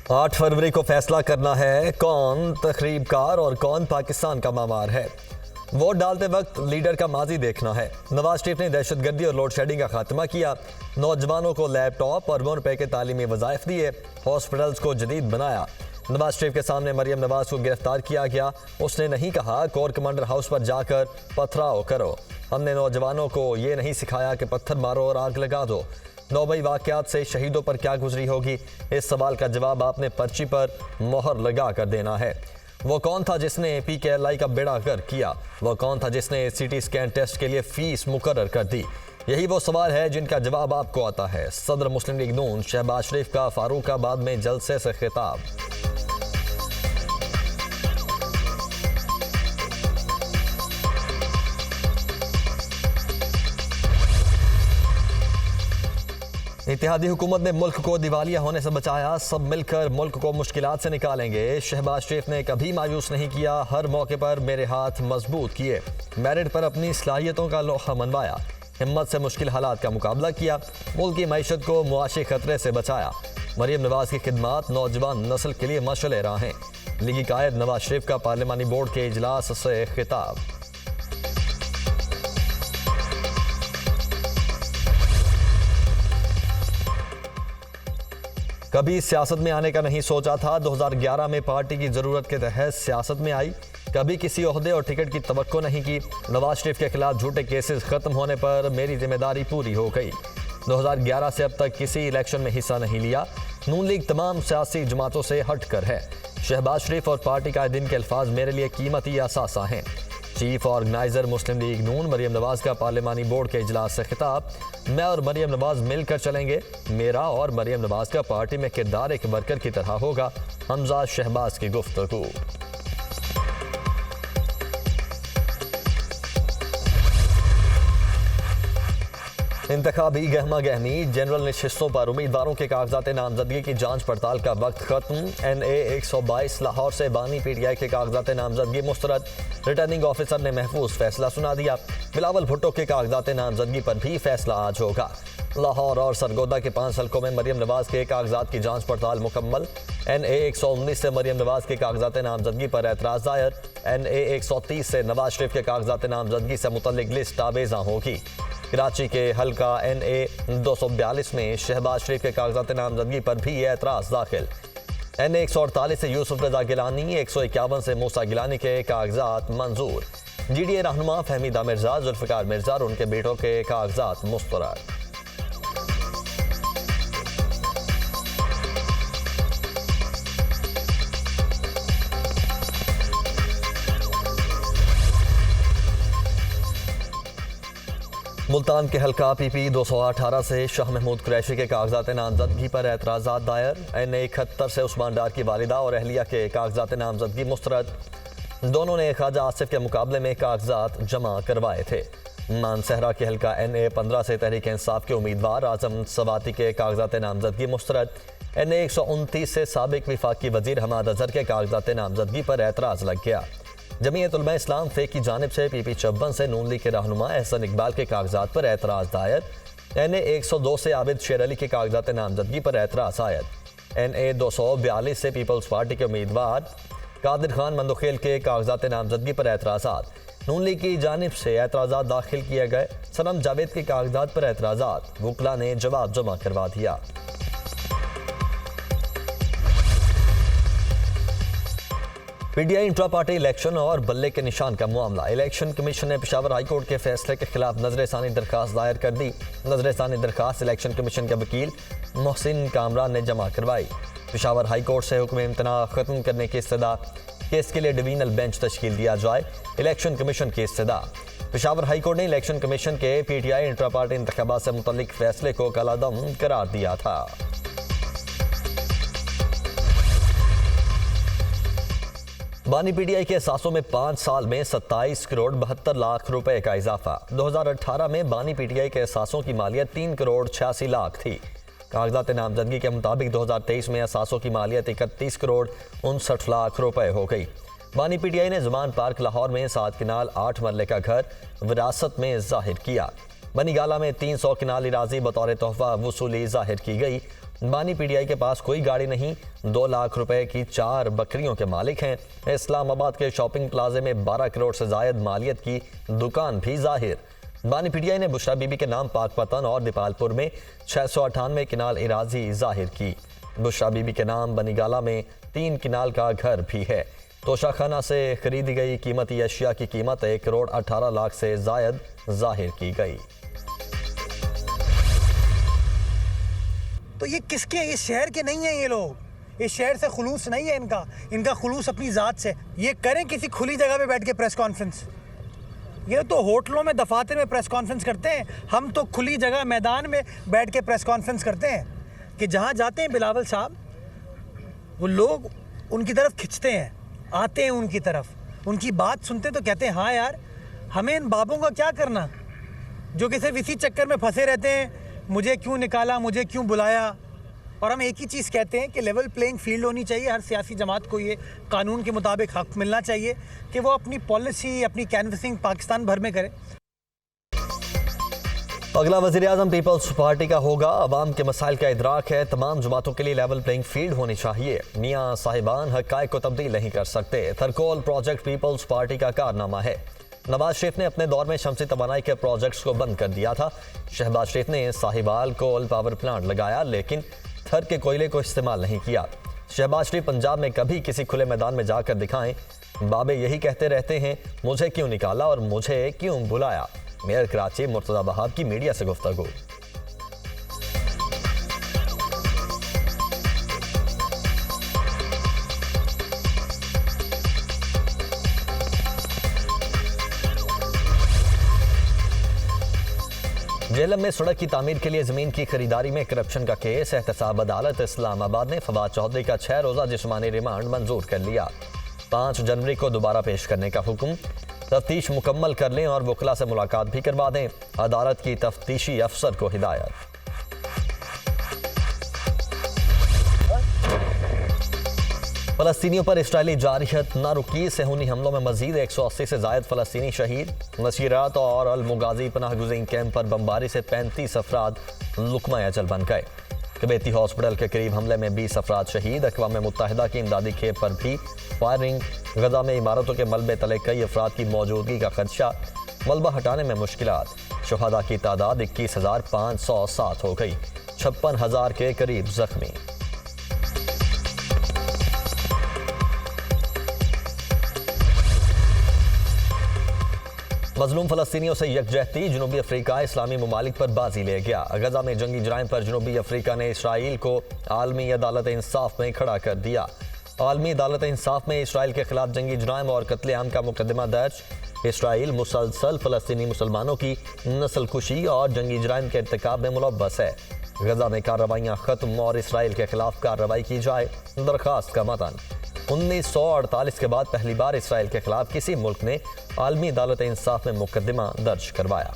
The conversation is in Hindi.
8 फरवरी को फैसला करना है कौन तखरीबकार और कौन पाकिस्तान का मामार है। वोट डालते वक्त लीडर का माजी देखना है। नवाज शरीफ ने दहशतगर्दी और लोड शेडिंग का खात्मा किया। नौजवानों को लैपटॉप और ₹1 के तालीमी वज़ाइफ दिए। हॉस्पिटल्स को जदीद बनाया। नवाज शरीफ के सामने मरियम नवाज को गिरफ्तार किया गया। उसने नहीं कहा कोर कमांडर हाउस पर जाकर पथराव करो। हमने नौजवानों को ये नहीं सिखाया कि पत्थर मारो और आग लगा दो। 9 मई वाक़यात से शहीदों पर क्या गुजरी होगी, इस सवाल का जवाब आपने पर्ची पर मोहर लगा कर देना है। वो कौन था जिसने PKLI का बेड़ा गर्क किया? वो कौन था जिसने CT स्कैन टेस्ट के लिए फीस मुकर्रर कर दी? यही वो सवाल है जिनका जवाब आपको आता है। सदर मुस्लिम लीग नून शहबाज शरीफ का फारूकाबाद में जलसे से खिताब। इत्तेहादी हुकूमत ने मुल्क को दिवालिया होने से बचाया। सब मिलकर मुल्क को मुश्किलात से निकालेंगे। शहबाज शरीफ ने कभी मायूस नहीं किया। हर मौके पर मेरे हाथ मजबूत किए। मेरिट पर अपनी सलाहियतों का लोहा मनवाया। हिम्मत से मुश्किल हालात का मुकाबला किया। मुल्क की मईशत को मुआशी खतरे से बचाया। मरियम नवाज की खिदमात नौजवान नस्ल के लिए मशअल राह हैं। लीगी कायद नवाज शरीफ का पार्लिमानी बोर्ड के इजलास से खिताब। कभी सियासत में आने का नहीं सोचा था। 2011 में पार्टी की जरूरत के तहत सियासत में आई। कभी किसी ओहदे और टिकट की तवक्को नहीं की। नवाज शरीफ के खिलाफ झूठे केसेस खत्म होने पर मेरी जिम्मेदारी पूरी हो गई। 2011 से अब तक किसी इलेक्शन में हिस्सा नहीं लिया। नून लीग तमाम सियासी जमातों से हट कर है। शहबाज शरीफ और पार्टी कायदीन के अल्फाज मेरे लिए कीमती असासा हैं। चीफ ऑर्गेनाइजर मुस्लिम लीग नून मरियम नवाज का पार्लिमानी बोर्ड के इजलास से खिताब। मैं और मरियम नवाज मिलकर चलेंगे। मेरा और मरियम नवाज का पार्टी में किरदार एक वर्कर की तरह होगा। हमजा शहबाज की गुफ्तगू। इंतखाबी गहमा गहमी जनरल नशिस्तों पर उम्मीदवारों के कागजात नामजदगी की जांच पड़ताल का वक्त खत्म। NA 122 लाहौर से बानी PTI के कागजात नामजदगी मुस्तरद। रिटर्निंग ऑफिसर ने महफूज फैसला सुना दिया। बिलावल भुट्टो के कागजात नामजदगी पर भी फैसला आज होगा। लाहौर और सरगोदा के 5 हलकों में मरियम नवाज के कागजात की जांच पड़ताल मुकम्मल। NA 119 से मरियम नवाज के कागजात नामजदगी पर एतराज़ दायर। NA 130 से नवाज शरीफ के कागजात नामजदगी से मुतल्लिक लिस्ट आवेज़ा होगी। कराची के हल्का NA 242 में शहबाज शरीफ के कागजात नामजदगी पर भी एतराज़ दाखिल। NA 148 से यूसुफ रजा गिलानी, 151 से मूसा गिलानी के कागजात मंजूर। GDA रहनुमा फहमीदा मिर्जा, जुल्फ़िकार मिर्जा और उनके बेटों के कागजात मुस्तरद। मुल्तान के हल्का PP 218 से शाह महमूद कुरैशी के कागजात नामजदगी पर एतराज़ात दायर। NA 71 से उस्मान डार की वालिदा और अहलिया के कागजात नामजदगी मुस्तरद। दोनों ने ख्वाजा आसिफ के मुकाबले में कागजात जमा करवाए थे। मानसहरा के हल्का NA 15 से तहरीक इंसाफ के उम्मीदवार आजम सवाती के कागजात नामजदगी मुस्तरद। NA 129 से साबिक विफाकी वजीर हमाद अजहर के कागजात नामजदगी पर एतराज़ लग गया। जमीयत उलमा इस्लाम फे की जानिब से PP 56 से नून लीग के रहनुमा एहसन इकबाल के कागजात पर एतराज़ दायर। NA 102 से आबिद शेर अली के कागजात नामजदगी पर एतराज़ आयद। NA 242 से पीपल्स पार्टी के उम्मीदवार कादिर खान मंदोखेल के कागजात नामजदगी पर एतराज़ात। नून लीग की जानिब से एतराज़ात दाखिल किए गए। सनम जावेद के कागजात पर एतराज़ात। वकला ने जवाब जमा करवा दिया। PTI इंट्रा पार्टी इलेक्शन और बल्ले के निशान का मामला। इलेक्शन कमीशन ने पेशावर हाई कोर्ट के फैसले के खिलाफ नजरसानी दरखास्त दायर कर दी। नजरसानी दरखास्त इलेक्शन कमीशन के वकील मोहसिन कामरान ने जमा करवाई। पेशावर हाई कोर्ट से हुक्म इम्तना खत्म करने की इस्तदा। केस के लिए डिवीजनल बेंच तश्कील दिया जाए। इलेक्शन कमीशन की इस्तदा। पेशावर हाई कोर्ट ने इलेक्शन कमीशन के PTI इंट्रा पार्टी इंतखाबात से मुतल्लिक फैसले को कलादम करार दिया था। बानी PTI के एहसासों में 5 साल में 27 करोड़ 72 लाख रुपए का इजाफा। 2018 में बानी PTI के एहसासों की मालियत 3 करोड़ 86 लाख थी। कागजात नामजदगी के मुताबिक 2023 में एहसासों की मालियत 31 करोड़ 59 लाख रुपए हो गई। बानी PTI ने ज़मान पार्क लाहौर में 7 किनाल 8 मरले का घर विरासत में जाहिर किया। बनी गाला में 300 किनाल इराजी बतौर तोहफा वसूली जाहिर की गई। बानी पीटीआई के पास कोई गाड़ी नहीं, 2 लाख रुपए की 4 बकरियों के मालिक हैं। इस्लामाबाद के शॉपिंग प्लाजे में 12 करोड़ से जायद मालियत की दुकान भी जाहिर। बानी पीटीआई ने बुशरा बीबी के नाम पाकपतन और दीपालपुर में 698 किनाल इराजी जाहिर की। बुशरा बीबी के नाम बनीगाला में 3 किनाल का घर भी है। तोशाखाना से खरीदी गई कीमती अशिया की कीमत 1 करोड़ 18 लाख से जायद जाहिर की गई। तो ये किसके, ये शहर के नहीं है, ये लोग, ये शहर से खुलूस नहीं है इनका खुलूस अपनी ज़ात से। ये करें किसी खुली जगह पे बैठ के प्रेस कॉन्फ्रेंस। ये तो होटलों में, दफातर में प्रेस कॉन्फ्रेंस करते हैं, हम तो खुली जगह मैदान में बैठ के प्रेस कॉन्फ्रेंस करते हैं कि जहाँ जाते हैं बिलावल साहब, वो लोग उनकी तरफ खिंचते हैं, आते हैं उनकी तरफ, उनकी बात सुनते तो कहते हैं हाँ यार, हमें इन बाबों का क्या करना जो कि सिर्फ इसी चक्कर में फंसे रहते हैं, मुझे क्यों निकाला, मुझे क्यों बुलाया। और हम एक ही चीज़ कहते हैं कि लेवल प्लेइंग फील्ड होनी चाहिए। हर सियासी जमात को ये कानून के मुताबिक हक मिलना चाहिए कि वो अपनी पॉलिसी, अपनी कैनवसिंग पाकिस्तान भर में करे। अगला वज़ीर-ए-आज़म पीपल्स पार्टी का होगा। अवाम के मसाइल का इदराक है, तमाम जमातों के लिए लेवल प्लेइंग फील्ड होनी चाहिए। मियाँ साहिबान हक़ाइक़ को तब्दील नहीं कर सकते। थरकोल प्रोजेक्ट पीपल्स पार्टी का कारनामा है। नवाज शरीफ ने अपने दौर में शमसी तवानाई के प्रोजेक्ट्स को बंद कर दिया था। शहबाज शरीफ ने साहिवाल कोल पावर प्लांट लगाया, लेकिन थर के कोयले को इस्तेमाल नहीं किया। शहबाज शरीफ पंजाब में कभी किसी खुले मैदान में जाकर दिखाएं। बाबे यही कहते रहते हैं, मुझे क्यों निकाला और मुझे क्यों बुलाया। मेयर कराची मुर्तज़ा बहाब की मीडिया से गुफ्तगू। जेलम में सड़क की तामीर के लिए जमीन की खरीदारी में करप्शन का केस। एहतसाब अदालत इस्लामाबाद ने फवाद चौधरी का 6 रोजा जिस्मानी रिमांड मंजूर कर लिया। 5 जनवरी को दोबारा पेश करने का हुक्म। तफ्तीश मुकम्मल कर लें और वकला से मुलाकात भी करवा दें। अदालत की तफ्तीशी अफसर को हिदायत। फलस्तीनियों पर इस्राइली जारहियत न रुकी। सेहूनी हमलों में मजीद 180 से जायद फलस्तीनी शहीद। नशीरात और अल मुगाजी पनाह गुज़ीन कैंप पर बमबारी से 35 अफराद लुकमा अजल बन गए। कबैती हॉस्पिटल के करीब हमले में 20 अफराद शहीद। अक़वाम मुत्तहिदा की इमदादी खेप पर भी फायरिंग। गजा में इमारतों के मलबे तले कई अफराद की मौजूदगी का खदशा। मलबा हटाने में मुश्किलात। शुहदा की तादाद 21,507 हो गई। 56,000 के करीब जख्मी। मजलूम फलस्तीनियों से यकजहती। जनूबी अफ्रीका इस्लामी ममालिक पर बाजी ले गया। गजा में जंगी जराइम पर जनूबी अफ्रीका ने इसराइल को आलमी अदालत इंसाफ में खड़ा कर दिया। आलमी अदालत इंसाफ में इसराइल के खिलाफ जंगी जराइम और कत्लेआम का मुकदमा दर्ज। इसराइल मुसलसल फलस्तीनी मुसलमानों की नस्लकुशी और जंगी जराइम के इर्तिकाब में मुलव्वस है। गजा में कार्रवाइयाँ खत्म और इसराइल के खिलाफ कार्रवाई की जाए। दरखास्त का मतन। 1948 के बाद पहली बार इसराइल के खिलाफ किसी मुल्क ने आलमी अदालत इंसाफ में मुकदमा दर्ज करवाया।